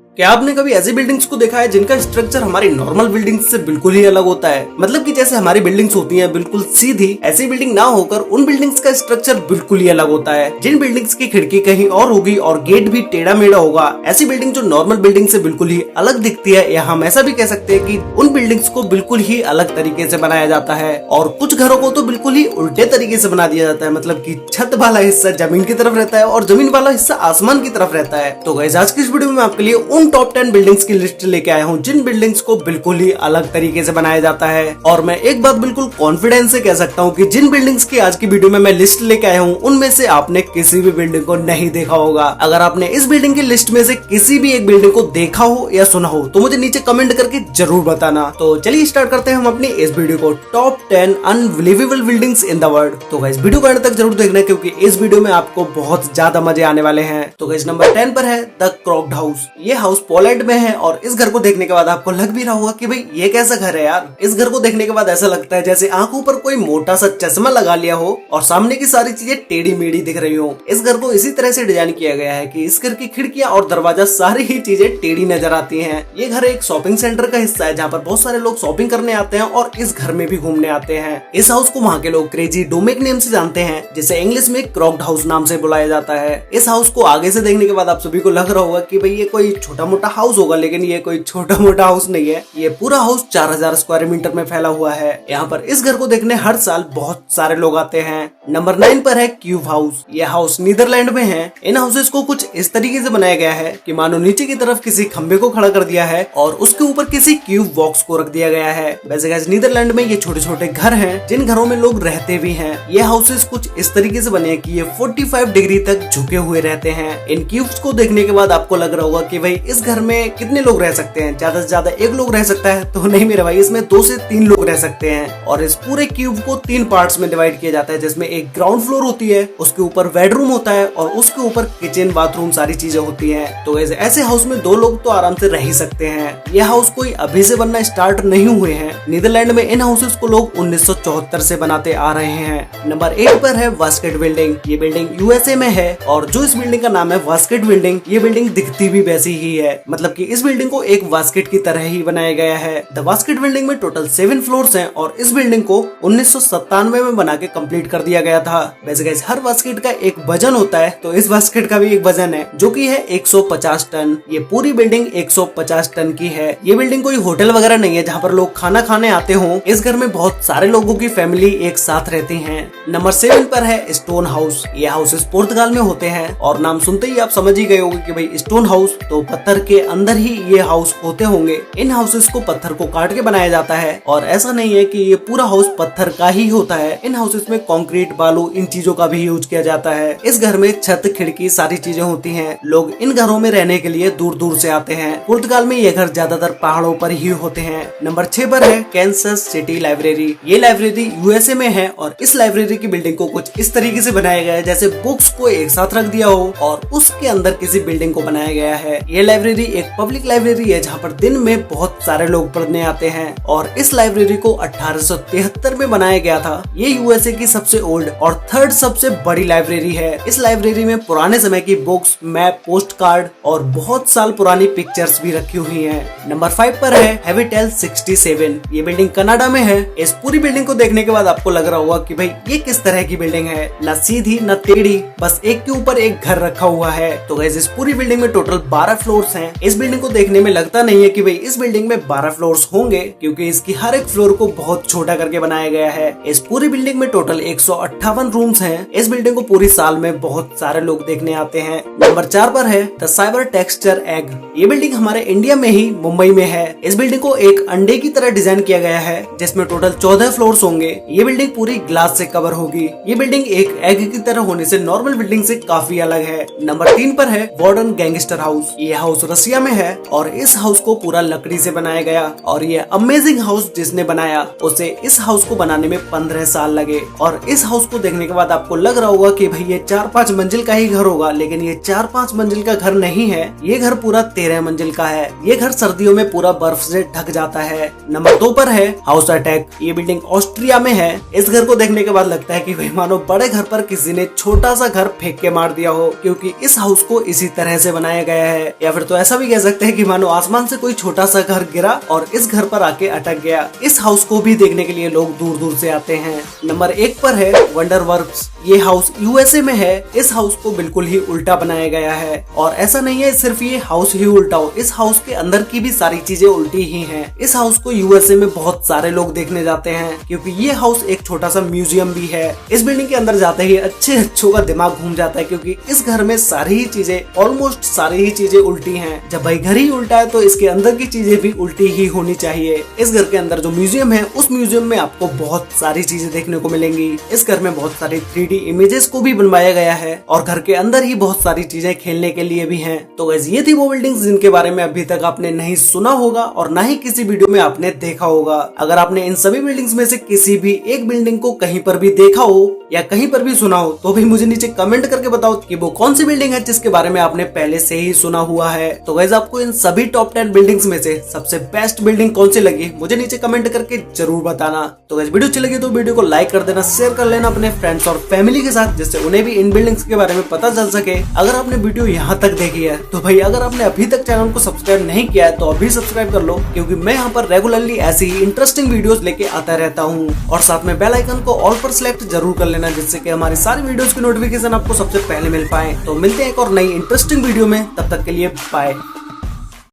क्या आपने कभी ऐसी बिल्डिंग्स को देखा है जिनका स्ट्रक्चर हमारी नॉर्मल बिल्डिंग्स से बिल्कुल ही अलग होता है। मतलब कि जैसे हमारी बिल्डिंग्स होती हैं बिल्कुल सीधी, ऐसी बिल्डिंग ना होकर उन बिल्डिंग्स का स्ट्रक्चर बिल्कुल ही अलग होता है। जिन बिल्डिंग्स की खिड़की कहीं और होगी और गेट भी टेढ़ा मेढ़ा होगा, ऐसी बिल्डिंग जो नॉर्मल बिल्डिंग से बिल्कुल ही अलग दिखती है, या हम ऐसा भी कह सकते हैं कि उन बिल्डिंग्स को बिल्कुल ही अलग तरीके से बनाया जाता है। और कुछ घरों को तो बिल्कुल ही उल्टे तरीके से बना दिया जाता है। मतलब कि छत वाला हिस्सा जमीन की तरफ रहता है और जमीन वाला हिस्सा आसमान की तरफ रहता है। तो गाइस, आज की इस वीडियो में आपके लिए उन टॉप 10 बिल्डिंग्स की लिस्ट लेके आया हूँ जिन बिल्डिंग्स को बिल्कुल ही अलग तरीके से बनाया जाता है। और मैं एक बात बिल्कुल कॉन्फिडेंस से कह सकता हूँ कि जिन बिल्डिंग्स की आज की वीडियो में मैं लिस्ट लेके आया हूँ उनमें से आपने किसी भी बिल्डिंग को नहीं देखा होगा। अगर आपने इस बिल्डिंग की लिस्ट में से किसी भी एक बिल्डिंग को देखा हो या सुना हो तो मुझे नीचे कमेंट करके जरूर बताना। तो चलिए स्टार्ट करते हैं हम अपनी इस वीडियो को, top 10 unbelievable buildings in the world. तो गाइस, वीडियो को अंत तक जरूर देखना क्योंकि इस वीडियो में आपको बहुत ज्यादा मजे आने वाले हैं। तो गाइस, नंबर 10 पर है द क्रॉक्ड हाउस। ये हाउस पोलैंड में है और इस घर को देखने के बाद आपको लग भी रहा होगा कि भाई ये कैसा घर है यार। इस घर को देखने के बाद ऐसा लगता है जैसे आंखों पर कोई मोटा सा चश्मा लगा लिया हो और सामने की सारी चीजें टेढ़ी मेढ़ी दिख रही हो। इस घर को इसी तरह से डिजाइन किया गया है कि इस घर की खिड़कियां और दरवाजा सारी ही चीजें टेढ़ी नजर आती हैं। ये घर एक शॉपिंग सेंटर का हिस्सा है जहाँ पर बहुत सारे लोग शॉपिंग करने आते हैं और इस घर में भी घूमने आते हैं। इस हाउस को वहाँ के लोग क्रेजी डोमेक नेम से जानते हैं, जिसे इंग्लिश में क्रॉक्ड हाउस नाम से बुलाया जाता है। इस हाउस को आगे से देखने के बाद आप सभी को लग रहा होगा कि भाई ये कोई छोटा मोटा हाउस होगा, लेकिन ये कोई छोटा मोटा हाउस नहीं है। ये पूरा हाउस 4000 स्क्वायर मीटर में फैला हुआ है। यहाँ पर इस घर को देखने हर साल बहुत सारे लोग आते हैं। नंबर 9 पर है क्यूब हाउस। यह हाउस नीदरलैंड में है। इन हाउसेस को कुछ इस तरीके से बनाया गया है कि मानो नीचे की तरफ किसी खंबे को खड़ा कर दिया है और उसके ऊपर किसी क्यूब बॉक्स को रख दिया गया है। वैसे गाइस, नीदरलैंड में ये छोटे छोटे घर हैं जिन घरों में लोग रहते भी हैं। ये हाउसेस कुछ इस तरीके से बने हैं कि ये 45 डिग्री तक झुके हुए रहते हैं। इन क्यूब्स को देखने के बाद आपको लग रहा होगा कि भाई इस घर में कितने लोग रह सकते हैं। ज्यादा से ज्यादा एक लोग रह सकता है, तो नहीं मेरे भाई, इसमें 2 से 3 लोग रह सकते हैं। और इस पूरे क्यूब को 3 पार्ट्स में डिवाइड किया जाता है, जिसमें एक ग्राउंड फ्लोर होती है, उसके ऊपर बेडरूम होता है और उसके ऊपर किचन बाथरूम सारी चीजें होती हैं। तो ऐसे हाउस में 2 लोग तो आराम से रह ही सकते हैं। यह हाउस कोई अभी से बनना स्टार्ट नहीं हुए हैं। नीदरलैंड में इन हाउसेस को लोग 1974 से बनाते आ रहे हैं। नंबर 8 पर है वास्केट बिल्डिंग। ये बिल्डिंग यूएसए में है और जो इस बिल्डिंग का नाम है वास्केट बिल्डिंग, ये बिल्डिंग दिखती भी वैसी ही है। मतलब कि इस बिल्डिंग को एक वास्केट की तरह ही बनाया गया है। द वास्केट बिल्डिंग में टोटल 7 फ्लोर्स हैं और इस बिल्डिंग को 1997 में बना के कंप्लीट कर दिया गया था। वैसे गाइस, हर वास्केट का एक वजन होता है, तो इस वास्केट का भी एक वजन है जो कि है 150 टन। ये पूरी बिल्डिंग 150 टन की है। ये बिल्डिंग कोई होटल वगैरह नहीं है जहाँ पर लोग खाना खाने आते हों। इस घर में बहुत सारे लोगों की फैमिली एक साथ रहती है। नंबर 7 पर है स्टोन हाउस। ये हाउसेस पुर्तगाल में होते हैं और नाम सुनते ही आप समझ ही गए होंगे कि भाई स्टोन हाउस तो पत्थर के अंदर ही ये हाउस होते होंगे। इन हाउसेस को पत्थर को काट के बनाया जाता है और ऐसा नहीं है कि ये पूरा हाउस पत्थर का ही होता है। इन हाउसेस में कंक्रीट, बालू, इन चीजों का भी यूज किया जाता है। इस घर में छत, खिड़की सारी चीजें होती हैं। लोग इन घरों में रहने के लिए दूर दूर से आते हैं। पुर्तगाल में ये घर ज्यादातर पहाड़ों पर ही होते हैं। नंबर 6 पर है कैंसस सिटी लाइब्रेरी। ये लाइब्रेरी यूएसए में है और इस लाइब्रेरी की बिल्डिंग को कुछ इस तरीके से बनाया गया है जैसे बुक्स को एक साथ रख दिया हो और उसके अंदर किसी बिल्डिंग को बनाया गया है। ये लाइब्रेरी एक पब्लिक लाइब्रेरी है जहाँ पर दिन में बहुत सारे लोग पढ़ने आते हैं और इस लाइब्रेरी को 1873 में बनाया गया था। ये यूएसए की सबसे ओल्ड और 3rd सबसे बड़ी लाइब्रेरी है। इस लाइब्रेरी में पुराने समय की बुक्स, मैप, पोस्ट कार्ड और बहुत साल पुरानी पिक्चर्स भी रखी हुई हैं। नंबर 5 पर है हैविटेल 67। ये बिल्डिंग कनाडा में है। इस पूरी बिल्डिंग को देखने के बाद आपको लग रहा होगा कि भाई ये किस तरह की बिल्डिंग है, न सीधी न टेढ़ी, बस एक के ऊपर एक घर रखा हुआ है। तो गाइस, इस पूरी बिल्डिंग में टोटल 12 फ्लोर्स हैं। इस बिल्डिंग को देखने में लगता नहीं है कि भाई इस बिल्डिंग में 12 फ्लोर्स होंगे क्योंकि इसकी हर एक फ्लोर को बहुत छोटा करके बनाया गया है। इस पूरी बिल्डिंग में टोटल 158 रूम्स हैं। इस बिल्डिंग को पूरी साल में बहुत सारे लोग देखने आते हैं। नंबर 4 पर है द साइबर टेक्सचर एग। ये बिल्डिंग हमारे इंडिया में ही मुंबई में है। इस बिल्डिंग को एक अंडे की तरह डिजाइन किया गया है जिसमें टोटल 14 फ्लोर्स होंगे। ये बिल्डिंग पूरी ग्लास से कवर होगी। ये बिल्डिंग एक एग की तरह होने से नॉर्मल बिल्डिंग से काफी अलग है। नंबर 3 पर है मॉडर्न गैंगस्टर हाउस। ये हाउस रसिया में है और इस हाउस को पूरा लकड़ी से बनाया गया और ये अमेजिंग हाउस जिसने बनाया उसे इस हाउस को बनाने में 15 साल लगे। और इस हाउस को देखने के बाद आपको लग रहा होगा कि भाई ये 4-5 मंजिल का ही घर होगा, लेकिन ये 4-5 मंजिल का घर नहीं है। ये घर पूरा 13 मंजिल का है। ये घर सर्दियों में पूरा बर्फ से ढक जाता है। नंबर 2 पर है हाउस अटैक। ये बिल्डिंग ऑस्ट्रिया में है। इस घर को देखने के बाद लगता है कि भाई मानो बड़े घर पर किसी ने छोटा सा घर फेंक के मार दिया हो, क्योंकि इस हाउस को इसी तरह से बनाया गया है। या फिर तो ऐसा भी कह सकते हैं कि मानो आसमान से कोई छोटा सा घर गिरा और इस घर पर आके अटक गया। इस हाउस को भी देखने के लिए लोग दूर दूर से आते हैं। नंबर 1 पर है वंडरवर्क्स। ये हाउस यूएसए में है। इस हाउस को बिल्कुल ही उल्टा बनाया गया है और ऐसा नहीं है सिर्फ ये हाउस ही उल्टा हो, इस हाउस के अंदर की भी सारी चीजें उल्टी ही हैं। इस हाउस को यूएसए में बहुत सारे लोग देखने जाते हैं क्योंकि ये हाउस एक छोटा सा म्यूजियम भी है। इस बिल्डिंग के अंदर जाते ही अच्छों का दिमाग घूम जाता है क्योंकि इस घर में सारी ही चीजें, ऑलमोस्ट सारी ही चीजें उल्टी हैं। जब भाई घर ही उल्टा है तो इसके अंदर की चीजें भी उल्टी ही होनी चाहिए। इस घर के अंदर जो म्यूजियम है उस म्यूजियम में आपको बहुत सारी चीजें देखने को मिलेंगी। इस घर में बहुत सारी 3D इमेजेस को भी बनवाया गया है और घर के अंदर ही बहुत सारी चीजें खेलने के लिए भी हैं। तो गाइस ये थी वो बिल्डिंग्स जिनके बारे में अभी तक आपने नहीं सुना होगा और ना ही किसी वीडियो में आपने देखा होगा। अगर आपने इन सभी बिल्डिंग्स में से किसी भी एक बिल्डिंग को कहीं पर भी देखा हो या कहीं पर भी सुना हो तो भी मुझे नीचे कमेंट करके बताओ कि वो कौन सी बिल्डिंग है जिसके बारे में आपने पहले से ही सुना हुआ है। तो गाइस आपको इन सभी टॉप 10 बिल्डिंग्स में से सबसे बेस्ट बिल्डिंग कौन सी लगी मुझे नीचे कमेंट करके जरूर बताना। तो गाइस वीडियो अच्छी लगी तो वीडियो को लाइक कर देना, शेयर कर लेना अपने फ्रेंड्स और फैमिली के साथ जिससे उन्हें भी इन बिल्डिंग्स के बारे में पता चल सके। अगर आपने वीडियो यहाँ तक देखी है तो भाई अगर आपने अभी तक चैनल को सब्सक्राइब नहीं किया है तो अभी सब्सक्राइब कर लो क्योंकि मैं यहाँ पर रेगुलरली ऐसी ही इंटरेस्टिंग वीडियोस लेके आता रहता हूँ। और साथ में बेल आइकन को ऑल पर सिलेक्ट जरूर कर लेना जिससे कि हमारी सारी वीडियोस की नोटिफिकेशन आपको सबसे पहले मिल पाए। तो मिलते हैं एक और नई इंटरेस्टिंग वीडियो में, तब तक के लिए बाय।